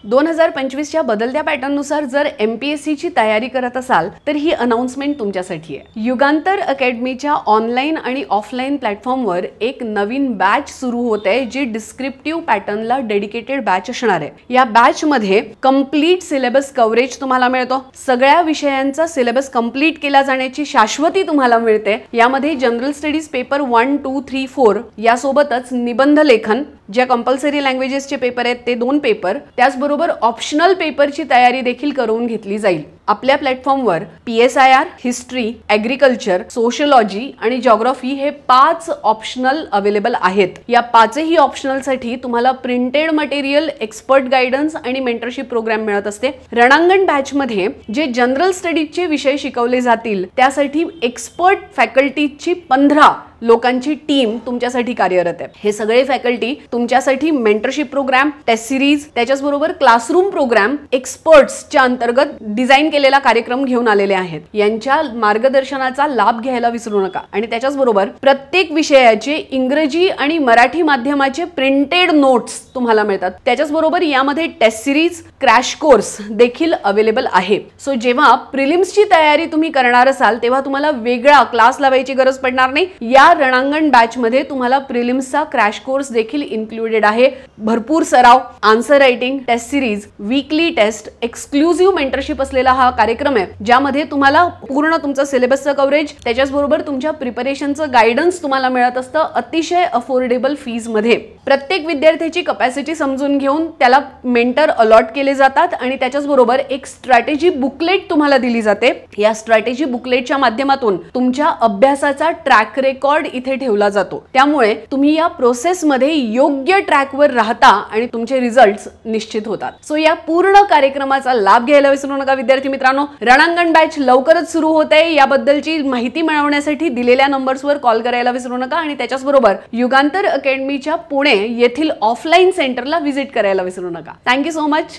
2025च्या बदलत्या पॅटर्ननुसार जर MPSC ची तयारी करत असाल तर ही अनाउन्समेंट तुमच्यासाठी आहे। युगांतर अकॅडमीच्या ऑनलाइन आणि ऑफलाइन प्लॅटफॉर्मवर एक नवीन बॅच सुरू होते जी डिस्क्रिप्टिव्ह पॅटर्नला डेडिकेटेड बॅच असणार आहे। या बॅच मध्ये कंप्लीट सिलेबस कव्हरेज तुम्हाला मिळतो। सगळ्या विषयांचा सिलेबस कंप्लीट केला जाण्याची शाश्वती तुम्हाला मिळते। यामध्ये जनरल स्टडीज पेपर 1, 2, 3, 4 यासोबतच निबंध लेखन, ज्या कंपल्सरी लँग्वेजेसचे पेपर आहेत ते 2 पेपर, त्याचबरोबर ऑप्शनल पेपरची तयारी देखील करून घेतली जाईल। आपल्या प्लॅटफॉर्मवर PSIR, हिस्ट्री, ॲग्रिकल्चर, सोशियोलॉजी आणि जिओग्राफी हे 5 ऑप्शनल अवेलेबल आहेत। या 5ही ऑप्शनलसाठी तुम्हाला प्रिंटेड मटेरियल, एक्सपर्ट गायडन्स आणि मेंटरशिप प्रोग्राम मिळत असते। रणांगण बॅच मध्ये जे जनरल स्टडीजचे विषय शिकवले जातील त्यासाठी एक्सपर्ट फॅकल्टीची 15 लोकांची टीम तुमच्यासाठी कार्यरत आहे। हे सगळे फॅकल्टी तुमच्यासाठी मेंटरशिप प्रोग्राम, टेस्ट सिरीज, त्याच्याबरोबर क्लासरूम प्रोग्राम, एक्सपर्ट्सच्या अंतर्गत डिझाइन केलेला कार्यक्रम घेऊन आलेले आहेत। यांच्या मार्गदर्शनाचा लाभ घ्यायला विसरू नका। आणि त्याच्याचबरोबर प्रत्येक विषयाचे इंग्रजी आणि मराठी माध्यमाचे प्रिंटेड नोट्स तुम्हाला मिळतात। त्याच्याचबरोबर यामध्ये टेस्ट सिरीज, क्रॅश कोर्स देखील अवेलेबल आहे। सो जेव्हा प्रिलिम्सची तयारी तुम्ही करणार असाल तेव्हा तुम्हाला वेगळा क्लास लावायची गरज पडणार नाही। या रणांगण बॅच मध्ये तुम्हाला प्रिलिम्सचा क्रॅश कोर्स देखील इन्क्लुडेड आहे। भरपूर सराव, answer writing, test series, weekly test, exclusive mentorship असलेला हा कार्यक्रम आहे ज्यामध्ये तुम्हाला पूर्ण तुमचं सिलेबसचं कव्हरेज, त्याच्याचबरोबर तुमच्या प्रिपरेशनचं गायडन्स तुम्हाला मिळत असतं अतिशय अफोर्डेबल फीज मध्ये। प्रत्येक विद्यार्थ्याची कॅपॅसिटी समजून घेऊन त्याला मेंटर अलॉट केले जातात आणि त्याच्याचबरोबर एक स्ट्रॅटेजी बुकलेट तुम्हाला दिली जाते। या स्ट्रॅटेजी बुकलेटच्या माध्यमातून तुमच्या अभ्यासाचा ट्रॅक रेकॉर्ड इथे ठेवला जातो। त्यामुळे तुम्ही या प्रोसेस मध्ये योग्य ट्रॅकवर राहता आणि तुमचे रिझल्ट्स निश्चित होतात। सो या पूर्ण कार्यक्रमाचा लाभ घ्यायला विसरू नका विद्यार्थी मित्रांनो। रणांगण बॅच लवकरच सुरू होते। याबद्दलची माहिती मिळवण्यासाठी दिलेल्या नंबर्सवर कॉल करायला विसरू नका आणि त्याच्याचबरोबर युगांतर अकॅडमीच्या पुणे येथील ऑफलाइन सेंटरला व्हिजिट करायला विसरू नका। Thank you so much.